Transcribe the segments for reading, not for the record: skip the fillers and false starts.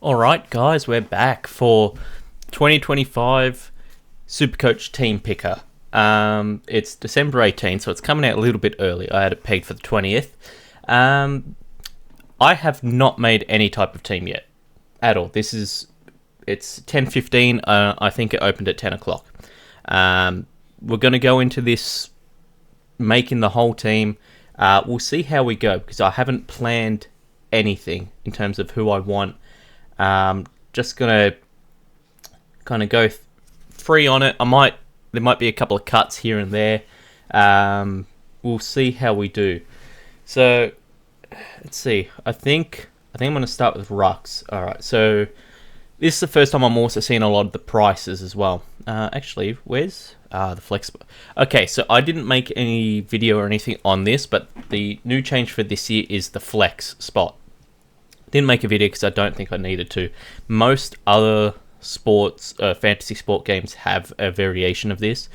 Alright guys, we're back for 2025 Supercoach Team Picker. It's December 18th, so it's coming out a little bit early. I had it pegged for the 20th. I have not made any type of team yet, at all. It's 10:15, I think it opened at 10 o'clock. We're going to go into this making the whole team. We'll see how we go, because I haven't planned anything in terms of who I want. Just gonna kind of go free on it. There might be a couple of cuts here and there. We'll see how we do. So let's see. I think I'm gonna start with rucks. All right. So this is the first time I'm also seeing a lot of the prices as well. Actually, where's the flex? Okay, so I didn't make any video or anything on this, but the new change for this year is the flex spot. Didn't make a video because I don't think I needed to. Most other sports, fantasy sport games have a variation of this.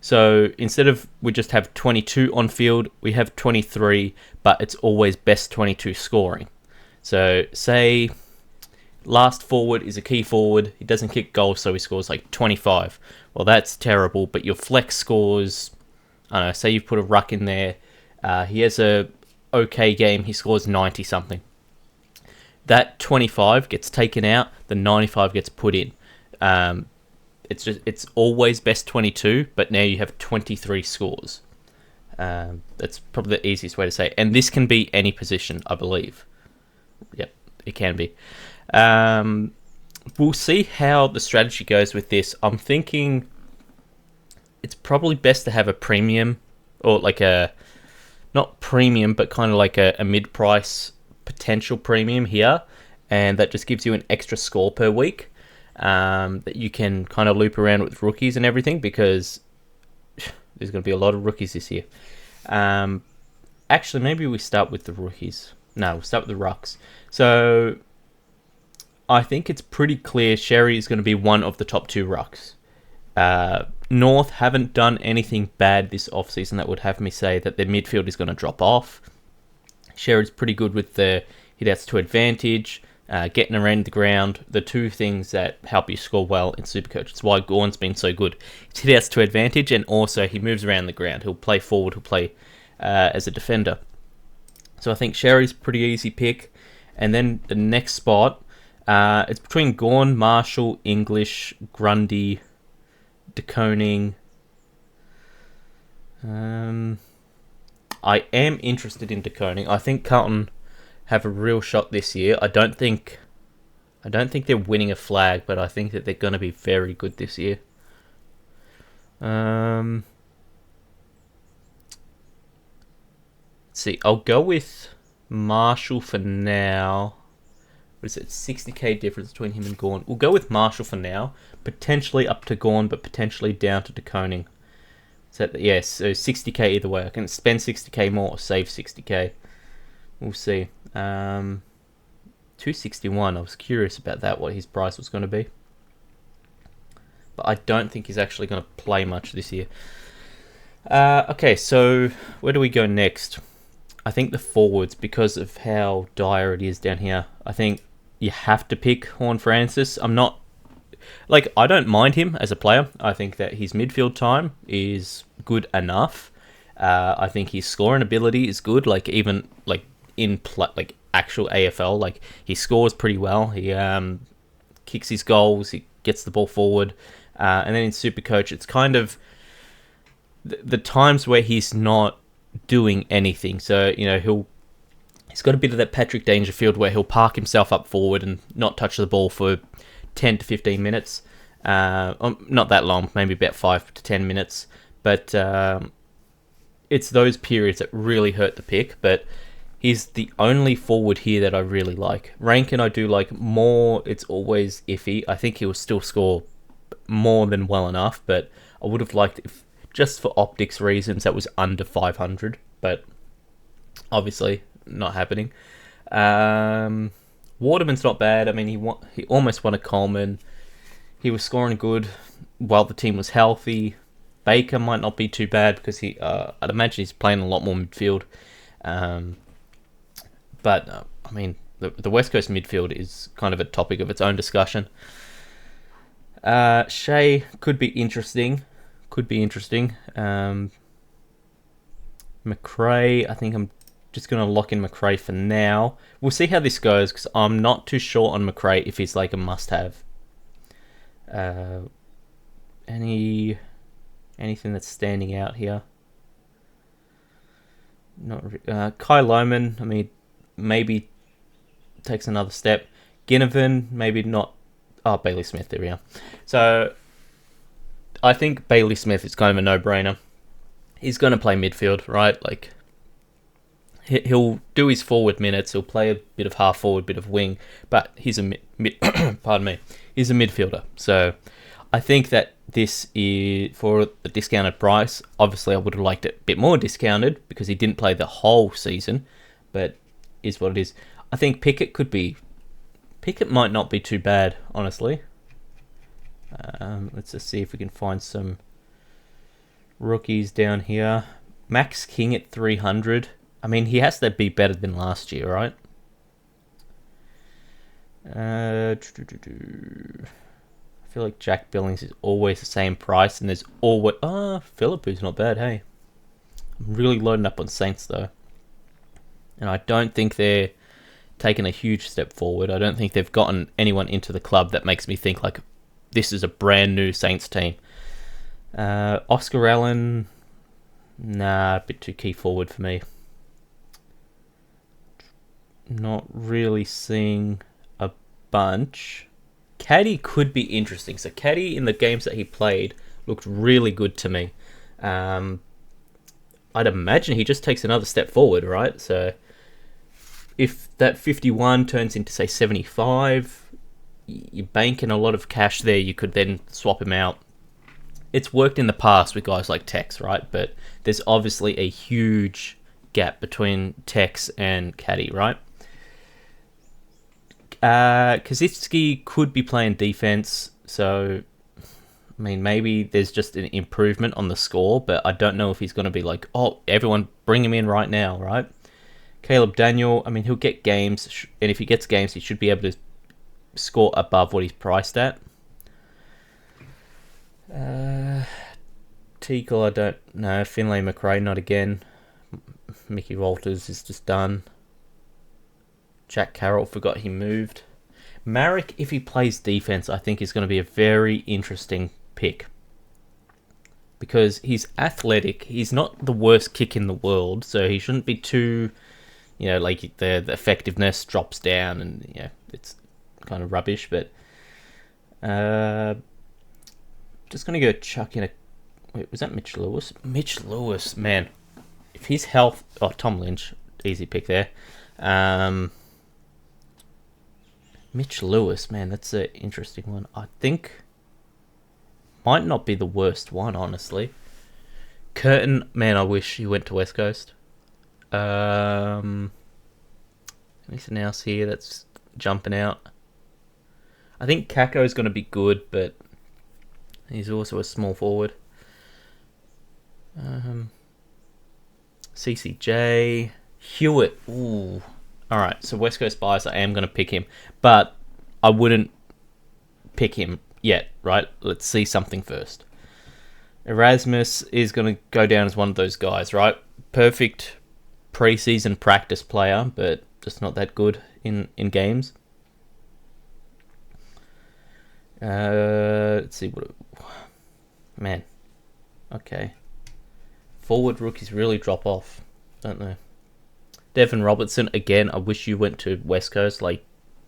So instead of we just have 22 on field, we have 23, but it's always best 22 scoring. So say last forward is a key forward. He doesn't kick goals, so he scores like 25. Well, that's terrible, but your flex scores, I don't know, say you've put a ruck in there. He has a okay game, he scores 90 something. That 25 gets taken out, the 95 gets put in. It's always best 22, but now you have 23 scores. That's probably the easiest way to say it. And this can be any position, I believe. Yep, it can be. We'll see how the strategy goes with this. I'm thinking it's probably best to have a premium, or like a not premium, but kind of like a mid-price potential premium here, and that just gives you an extra score per week that you can kind of loop around with rookies and everything, because there's going to be a lot of rookies this year. Actually, maybe we start with the rookies. No, we'll start with the rucks. So I think it's pretty clear Sherry is going to be one of the top two rucks. North haven't done anything bad this offseason that would have me say that their midfield is going to drop off. Sherrod's pretty good with the hit-outs to advantage, getting around the ground, the two things that help you score well in Supercoach. It's why Gorn's been so good. It's hit-outs to advantage, and also he moves around the ground. He'll play forward, he'll play as a defender. So I think Sherry's pretty easy pick. And then the next spot, it's between Gorn, Marshall, English, Grundy, DeConing. I am interested in DeConing. I think Carlton have a real shot this year. I don't think they're winning a flag, but I think that they're going to be very good this year. Let's see. I'll go with Marshall for now. What is it? 60k difference between him and Gorn. We'll go with Marshall for now. Potentially up to Gorn, but potentially down to DeConing. So yes, so 60k either way. I can spend 60k more or save 60k. We'll see. 261. I was curious about that, what his price was going to be. But I don't think he's actually going to play much this year. Okay, so where do we go next? I think the forwards, because of how dire it is down here. I think you have to pick Horn Francis. I don't mind him as a player. I think that his midfield time is good enough. I think his scoring ability is good. In actual AFL, he scores pretty well. He kicks his goals. He gets the ball forward. And then in Supercoach, it's kind of the times where he's not doing anything. So he's got a bit of that Patrick Dangerfield where he'll park himself up forward and not touch the ball for 10 to 15 minutes. Not that long, maybe about 5 to 10 minutes. But it's those periods that really hurt the pick. But he's the only forward here that I really like. Rankin I do like more. It's always iffy. I think he will still score more than well enough. But I would have liked, if just for optics reasons, that was under 500. But obviously not happening. Waterman's not bad. I mean, he almost won a Coleman. He was scoring good while the team was healthy. Baker might not be too bad because I'd imagine he's playing a lot more midfield. But I mean, the West Coast midfield is kind of a topic of its own discussion. Shea could be interesting. McRae, I think I'm just going to lock in McRae for now. We'll see how this goes because I'm not too sure on McRae if he's like a must-have. Anything that's standing out here? Not Kai Lohman, I mean, maybe takes another step. Ginnivan, maybe not. Oh, Bailey Smith, there we are. So, I think Bailey Smith is kind of a no-brainer. He's going to play midfield, right? Like, he'll do his forward minutes. He'll play a bit of half forward, bit of wing, but he's a pardon me, he's a midfielder. So, I think that this is for the discounted price. Obviously, I would have liked it a bit more discounted because he didn't play the whole season, but is what it is. I think Pickett might not be too bad, honestly. Let's just see if we can find some rookies down here. Max King at 300. I mean, he has to be better than last year, right? I feel like Jack Billings is always the same price, and there's always... Philippu's not bad, hey. I'm really loading up on Saints, though. And I don't think they're taken a huge step forward. I don't think they've gotten anyone into the club that makes me think like this is a brand new Saints team. Oscar Allen, nah, a bit too key forward for me. Not really seeing a bunch. Caddy could be interesting. So Caddy in the games that he played looked really good to me. I'd imagine he just takes another step forward, right? So if that 51 turns into, say, 75, you're banking a lot of cash there. You could then swap him out. It's worked in the past with guys like Tex, right? But there's obviously a huge gap between Tex and Caddy, right? Kazitsky could be playing defense, so I mean, maybe there's just an improvement on the score, but I don't know if he's going to be like, oh, everyone bring him in right now, right? Caleb Daniel, I mean, he'll get games, and if he gets games, he should be able to score above what he's priced at. Teagle, I don't know. Finlay McRae, not again. Mickey Walters is just done. Jack Carroll, forgot he moved. Marek, if he plays defense, I think is going to be a very interesting pick. Because he's athletic. He's not the worst kick in the world, so he shouldn't be too, like the effectiveness drops down and, it's kind of rubbish. But just going to go chuck in a... Wait, was that Mitch Lewis? Mitch Lewis, man. If his health... Oh, Tom Lynch. Easy pick there. Mitch Lewis, man, that's an interesting one. I think might not be the worst one, honestly. Curtin, man, I wish he went to West Coast. Anything else here that's jumping out? I think Kako is going to be good, but he's also a small forward. CCJ, Hewitt, ooh. Alright, so West Coast bias, I am going to pick him. But I wouldn't pick him yet, right? Let's see something first. Erasmus is going to go down as one of those guys, right? Perfect preseason practice player, but just not that good in games. Let's see what... Man. Okay. Forward rookies really drop off, don't they? Devin Robertson, again, I wish you went to West Coast. Like,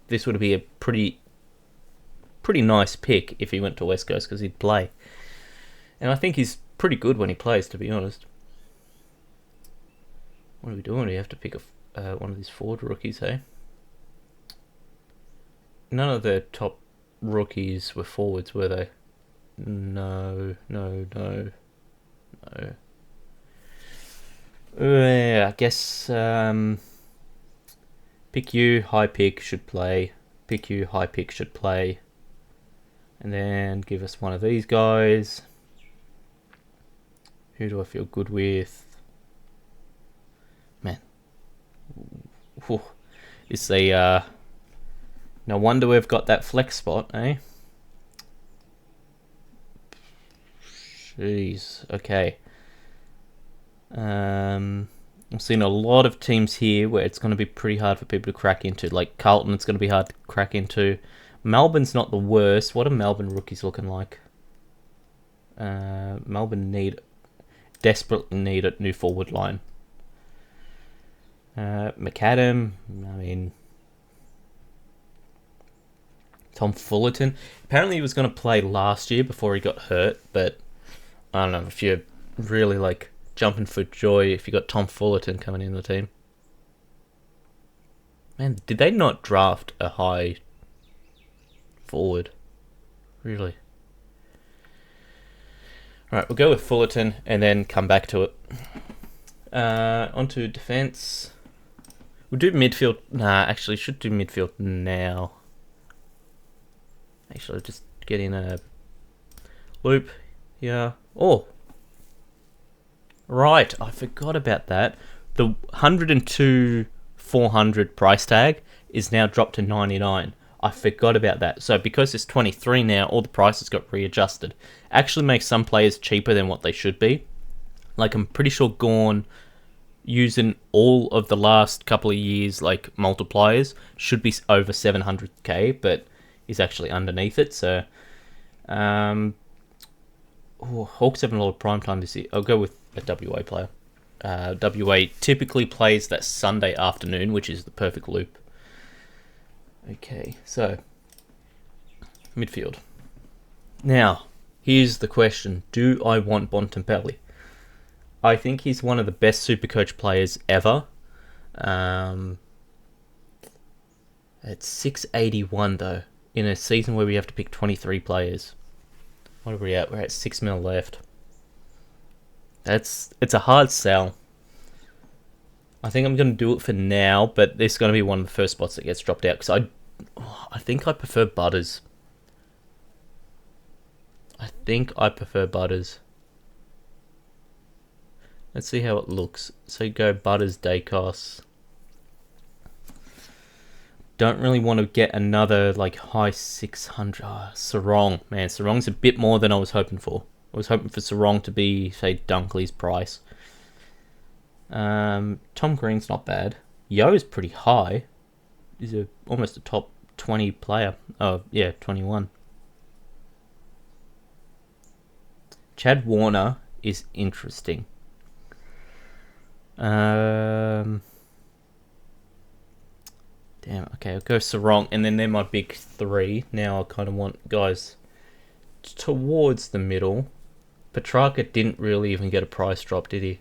this would be a pretty nice pick if he went to West Coast because he'd play. And I think he's pretty good when he plays, to be honest. What are we doing? We have to pick one of these forward rookies, hey? None of the top rookies were forwards, were they? No. Yeah, I guess pick you, high pick should play. Pick you, high pick should play. And then give us one of these guys. Who do I feel good with? Man. Whew. It's a no wonder we've got that flex spot, eh? Jeez. Okay. I'm seeing a lot of teams here where it's going to be pretty hard for people to crack into. Like Carlton, it's going to be hard to crack into. Melbourne's not the worst. What are Melbourne rookies looking like? Melbourne desperately need a new forward line. McAdam, I mean, Tom Fullerton. Apparently he was going to play last year before he got hurt, but I don't know if you're really like jumping for joy if you got Tom Fullerton coming in the team. Man, did they not draft a high forward? Really? Alright, we'll go with Fullerton and then come back to it. Onto defense. We'll do midfield. Nah, actually, should do midfield now. Actually, just get in a loop here. Oh, right. I forgot about that. The 102 400 price tag is now dropped to 99. I forgot about that. So because it's 23 now, all the prices got readjusted. Actually makes some players cheaper than what they should be. Like, I'm pretty sure Gorn, using all of the last couple of years, like, multipliers, should be over 700k, but is actually underneath it. So, Hawks having a lot of prime time this year. I'll go with a WA player. WA typically plays that Sunday afternoon, which is the perfect loop. Okay, so midfield. Now, here's the question. Do I want Bontempelli? I think he's one of the best Supercoach players ever. It's 681 though, in a season where we have to pick 23 players. What are we at? We're at 6 mil left. It's a hard sell. I think I'm going to do it for now, but this is going to be one of the first spots that gets dropped out, because I think I prefer Butters. Let's see how it looks. So go Butters, Dacos. Don't really want to get another like high 600. Sarong. Man, Sarong's a bit more than I was hoping for. I was hoping for Sarong to be, say, Dunkley's price. Tom Green's not bad. Yo's pretty high. He's almost a top 20 player. Oh, yeah, 21. Chad Warner is interesting. Damn, okay, I'll go Sarong, and then they're my big three. Now I kind of want guys towards the middle. Petrarca didn't really even get a price drop, did he?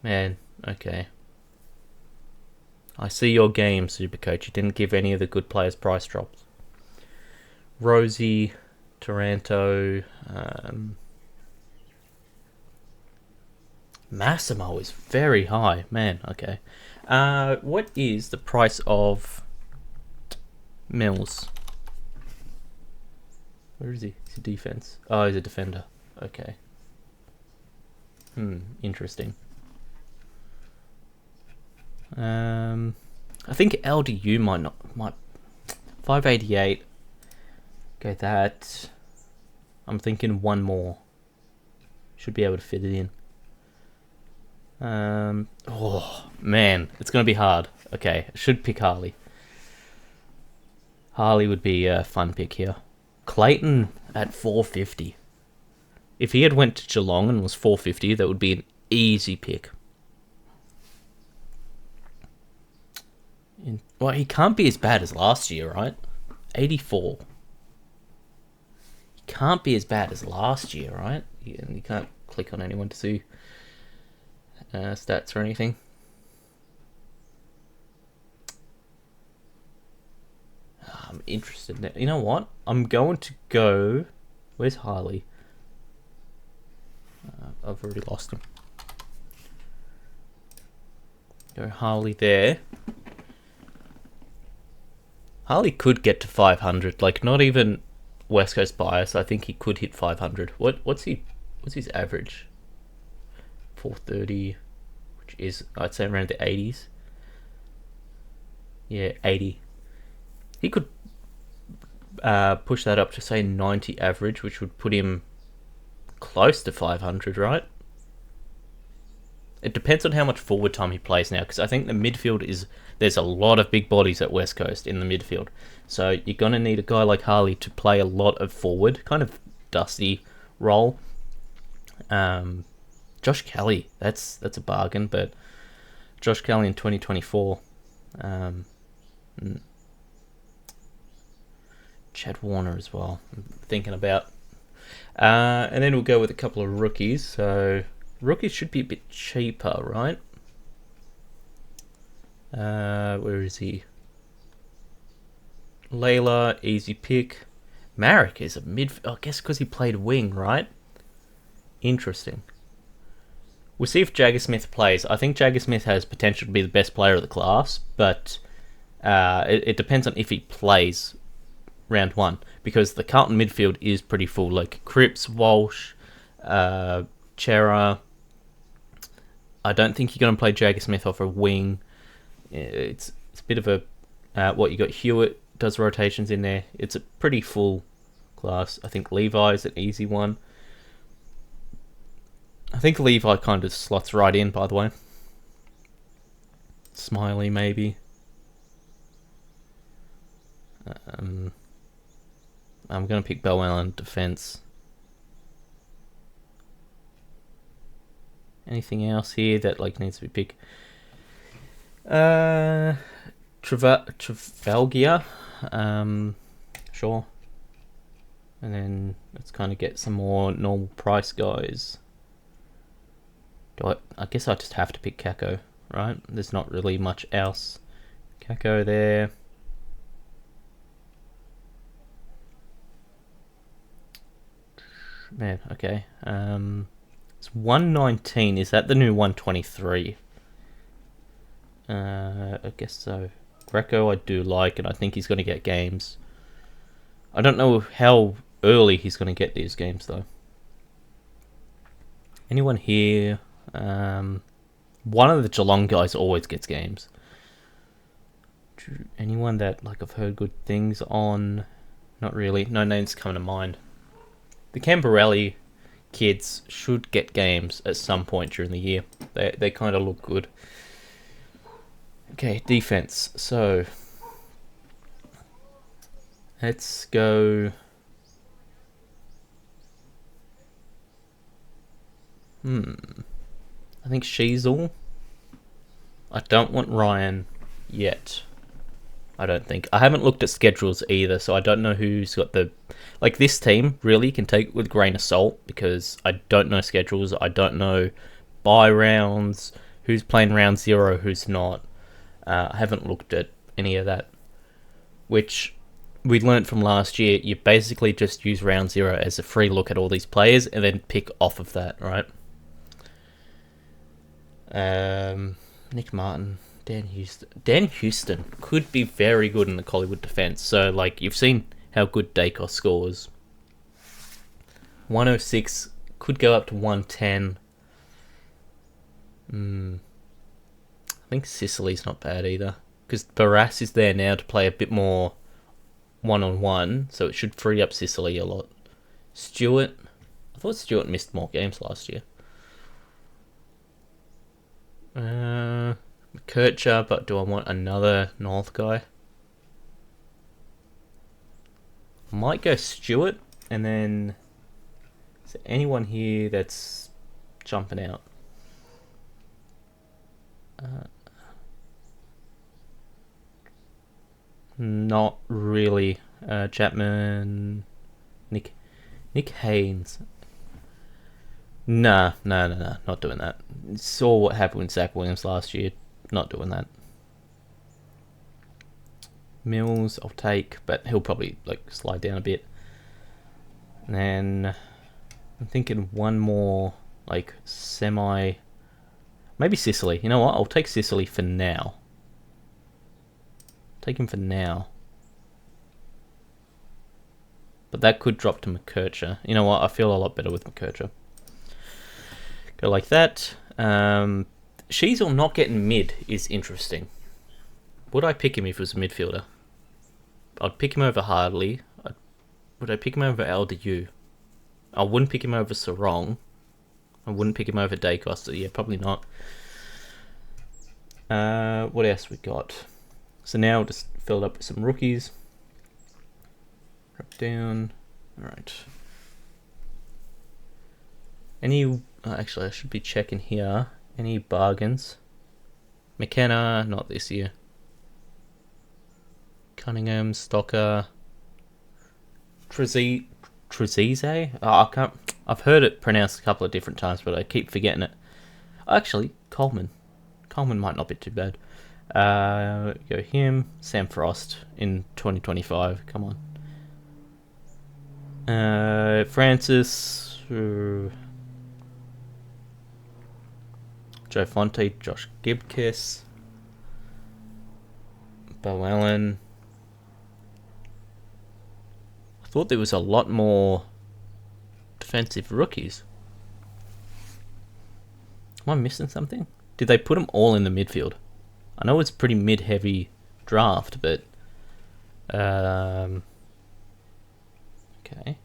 Man, okay. I see your game, Supercoach. You didn't give any of the good players price drops. Rosie, Taranto, Massimo is very high. Man, okay. What is the price of Mills? Where is he? He's a defense. Oh, he's a defender. Okay. Interesting. I think LDU might 588. Go that. I'm thinking one more. Should be able to fit it in. Oh man, it's gonna be hard. Okay, I should pick Harley. Harley would be a fun pick here. Clayton at 450. If he had went to Geelong and was 450, that would be an easy pick. Well, he can't be as bad as last year, right? 84. He can't be as bad as last year, right? And you can't click on anyone to see stats or anything. I'm interested now. You know what? I'm going to go... Where's Harley? I've already lost him. Go Harley there. Harley could get to 500. Like, not even West Coast bias. I think he could hit 500. What's his average? 430, which is, I'd say, around the 80s. Yeah, 80. He could push that up to, say, 90 average, which would put him close to 500, right? It depends on how much forward time he plays now, because I think the midfield is... There's a lot of big bodies at West Coast in the midfield. So you're going to need a guy like Harley to play a lot of forward, kind of dusty role. Josh Kelly, that's a bargain, but Josh Kelly in 2024. Chad Warner as well, I'm thinking about. And then we'll go with a couple of rookies. So rookies should be a bit cheaper, right? Where is he? Layla, easy pick. Marek is a mid... I guess because he played wing, right? Interesting. We'll see if Jagger Smith plays. I think Jagger Smith has potential to be the best player of the class, but it depends on if he plays round one, because the Carlton midfield is pretty full. Like Cripps, Walsh, Chera. I don't think you're going to play Jagger Smith off a wing. It's a bit of a... what you got, Hewitt does rotations in there. It's a pretty full class. I think Levi is an easy one. I think Levi kind of slots right in, by the way. Smiley, maybe. I'm going to pick Bowen on defense. Anything else here that like needs to be picked? Trafalgar. Sure. And then let's kind of get some more normal price guys. I guess I just have to pick Kako, right? There's not really much else. Kako there. Man, okay. It's 119. Is that the new 123? I guess so. Greco I do like, and I think he's going to get games. I don't know how early he's going to get these games, though. Anyone here? One of the Geelong guys always gets games. Anyone that like I've heard good things on? Not really. No names coming to mind. The Camberelli kids should get games at some point during the year. They kind of look good. Okay, defense. So let's go. I think Sheasel. I don't want Ryan yet. I don't think. I haven't looked at schedules either, so I don't know who's got the... Like, this team really can take it with a grain of salt, because I don't know schedules. I don't know bye rounds, who's playing round 0, who's not. I haven't looked at any of that. Which we learnt from last year. You basically just use round 0 as a free look at all these players, and then pick off of that, right? Nick Martin, Dan Houston. Dan Houston could be very good in the Collingwood defence. So, like, you've seen how good Dacos scores. 106 could go up to 110. I think Sicily's not bad either, because Barras is there now to play a bit more one-on-one, so it should free up Sicily a lot. Stewart. I thought Stewart missed more games last year. Kircher, but do I want another North guy? I might go Stewart, and then is there anyone here that's jumping out? Not really. Chapman, Nick Haynes. Nah, not doing that. Saw what happened with Zach Williams last year. Not doing that. Mills, I'll take, but he'll probably like slide down a bit. And then I'm thinking one more like semi. Maybe Sicily. You know what? I'll take Sicily for now. Take him for now. But that could drop to McKercher. You know what? I feel a lot better with McKercher. Go like that. Sheasel not getting mid is interesting. Would I pick him if he was a midfielder? I'd pick him over Hardley. Would I pick him over LDU? I wouldn't pick him over Sarong. I wouldn't pick him over Dacos. So yeah, probably not. What else we got? So now we'll just filled up with some rookies. Drop down. Alright. Any... actually, I should be checking here. Any bargains? McKenna, not this year. Cunningham, Stocker... Trezeguet? Oh, I can't... I've heard it pronounced a couple of different times, but I keep forgetting it. Actually, Coleman. Coleman might not be too bad. Go him. Sam Frost in 2025. Come on. Francis. Joe Fonte. Josh Gibkiss. Bo Allen. I thought there was a lot more defensive rookies. Am I missing something? Did they put them all in the midfield? I know it's a pretty mid-heavy draft, but... okay.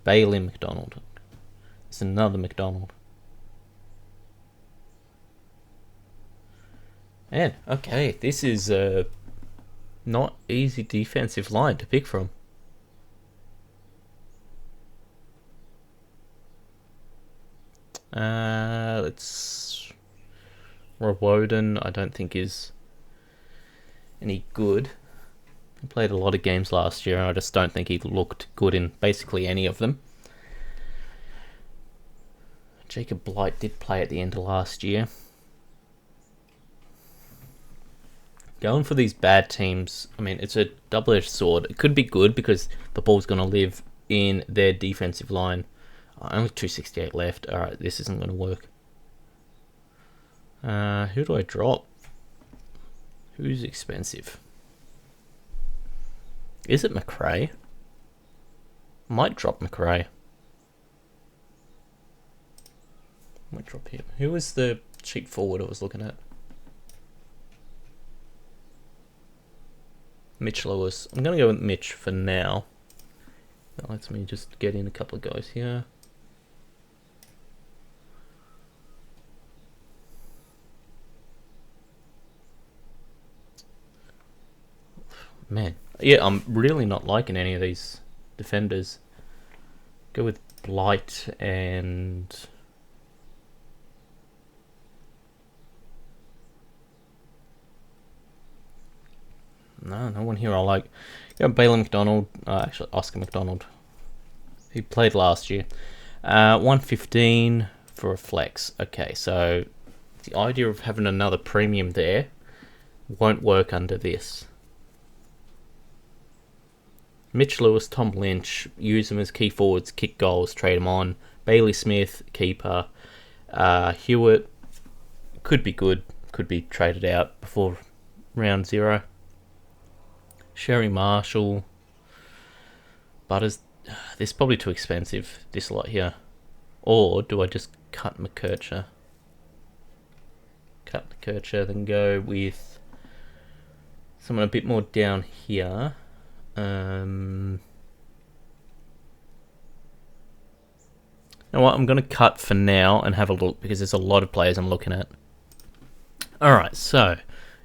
Bailey McDonald. It's another McDonald. Man, okay, this is a not easy defensive line to pick from. Let's... Rob Woden, I don't think is any good. He played a lot of games last year, and I just don't think he looked good in basically any of them. Jacob Blight did play at the end of last year. Going for these bad teams, I mean, it's a double-edged sword. It could be good because the ball's going to live in their defensive line. Only 268 left. Alright, this isn't going to work. Who do I drop? Who's expensive? Is it McRae? Might drop McRae. Might drop him. Who was the cheap forward I was looking at? Mitch Lewis. I'm going to go with Mitch for now. That lets me just get in a couple of guys here. Man, yeah, I'm really not liking any of these defenders. Go with Blight and... No one here I like. Go Bailey McDonald. Actually, Oscar McDonald. He played last year. 115 for a flex. Okay, so the idea of having another premium there won't work under this. Mitch Lewis, Tom Lynch, use them as key forwards, kick goals, trade them on. Bailey Smith, keeper. Hewitt, could be good, could be traded out before round 0. Sherry Marshall. Butters, this is probably too expensive, this lot here. Or do I just cut McKercher? Cut McKercher, then go with someone a bit more down here. You know what, I'm going to cut for now and have a look because there's a lot of players I'm looking at. Alright, so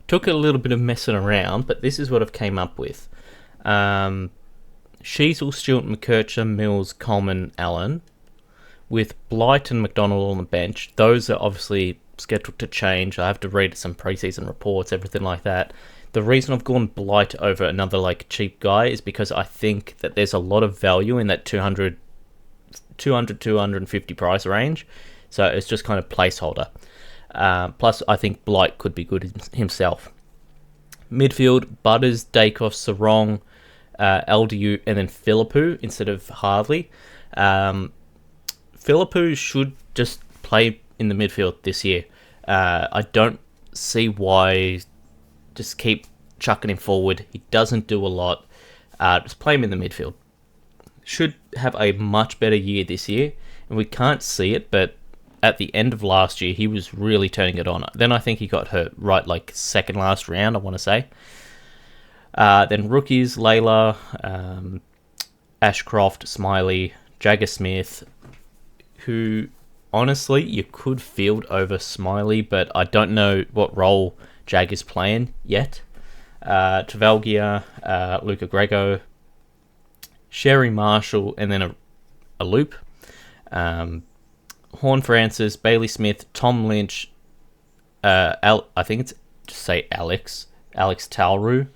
took a little bit of messing around, but this is what I've came up with. Sheasel, Stewart, McKercher, Mills, Coleman, Allen. With Blight and McDonald on the bench. Those are obviously scheduled to change. I have to read some preseason reports, everything like that. The reason I've gone Blight over another like cheap guy is because I think that there's a lot of value in that 200 250 price range. So it's just kind of placeholder. Plus, I think Blight could be good himself. Midfield, Butters, Dacos, Sarong, LDU, and then Philippou instead of Hardley. Philippou should just play in the midfield this year. I don't see why just keep chucking him forward. He doesn't do a lot. Just play him in the midfield. Should have a much better year this year. And we can't see it, but at the end of last year, he was really turning it on. Then I think he got hurt right like second last round, I want to say. Then rookies, Layla, Ashcroft, Smiley, Jagger Smith, who honestly you could field over Smiley, but I don't know what role Jagger's playing yet. Travalgia, Luca Grego, Sherry Marshall, and then a loop. Horn Francis, Bailey Smith, Tom Lynch, I think it's just say Alex Talru,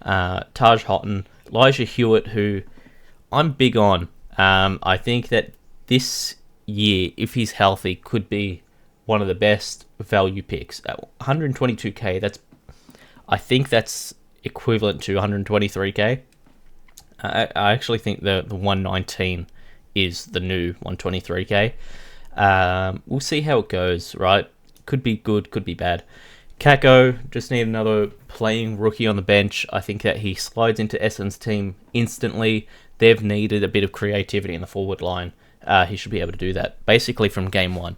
Taj Houghton, Elijah Hewitt, who I'm big on. I think that this year, if he's healthy, could be one of the best value picks. At 122k, I think that's equivalent to 123k. I actually think the 119 is the new 123k. We'll see how it goes, right? Could be good, could be bad. Kako, just need another playing rookie on the bench. I think that he slides into Essendon's team instantly. They've needed a bit of creativity in the forward line. He should be able to do that, basically from game one.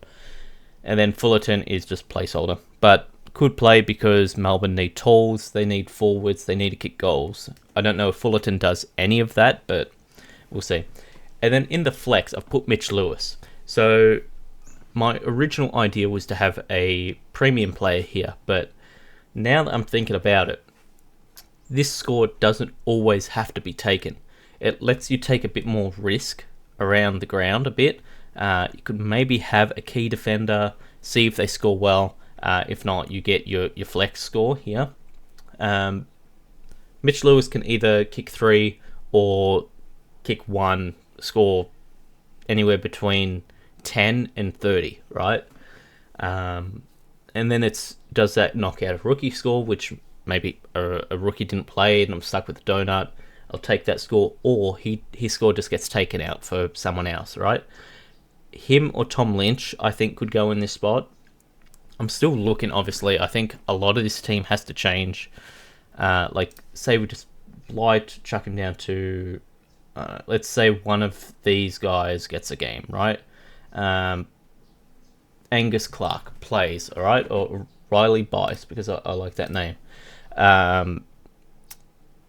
And then Fullerton is just placeholder, but could play because Melbourne need tools, they need forwards, they need to kick goals. I don't know if Fullerton does any of that, but we'll see. And then in the flex, I've put Mitch Lewis. So my original idea was to have a premium player here, but now that I'm thinking about it, this score doesn't always have to be taken. It lets you take a bit more risk around the ground a bit. You could maybe have a key defender, see if they score well. If not, you get your flex score here. Mitch Lewis can either kick 3 or kick 1, score anywhere between 10 and 30, right? And then does that knock out a rookie score, which maybe a rookie didn't play and I'm stuck with the donut. I'll take that score, or his score just gets taken out for someone else, right? Him or Tom Lynch, I think, could go in this spot. I'm still looking, obviously. I think a lot of this team has to change. Like, say we just light chuck him down to, let's say one of these guys gets a game, right? Angus Clark plays, all right? Or Riley Bice, because I like that name.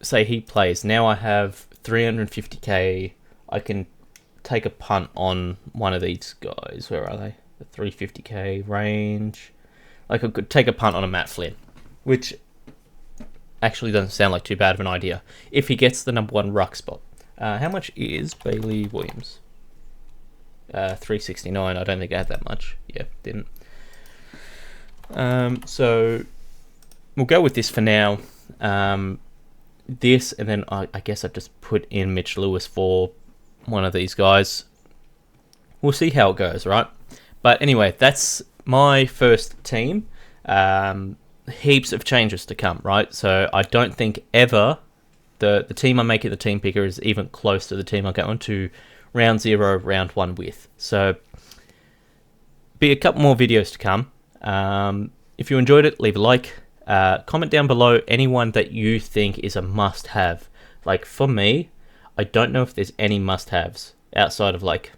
Say he plays. Now I have 350k. I can take a punt on one of these guys. Where are they? The 350k range. Like, I could take a punt on a Matt Flynn, which actually doesn't sound like too bad of an idea if he gets the number 1 ruck spot. How much is Bailey Williams? 369. I don't think I had that much. Yeah, didn't. So we'll go with this for now. This, and then I guess I've just put in Mitch Lewis for one of these guys. We'll see how it goes, right? But anyway, that's my first team. Heaps of changes to come, right? So I don't think ever the team I make at the team picker is even close to the team I go into round 0, round 1 with. So be a couple more videos to come. If you enjoyed it, leave a like. Comment down below anyone that you think is a must-have. Like, for me, I don't know if there's any must-haves outside of, like,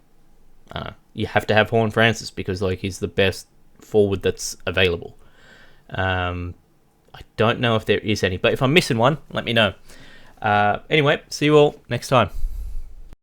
you have to have Horn Francis because, like, he's the best forward that's available. I don't know if there is any, but if I'm missing one, let me know. Anyway, see you all next time.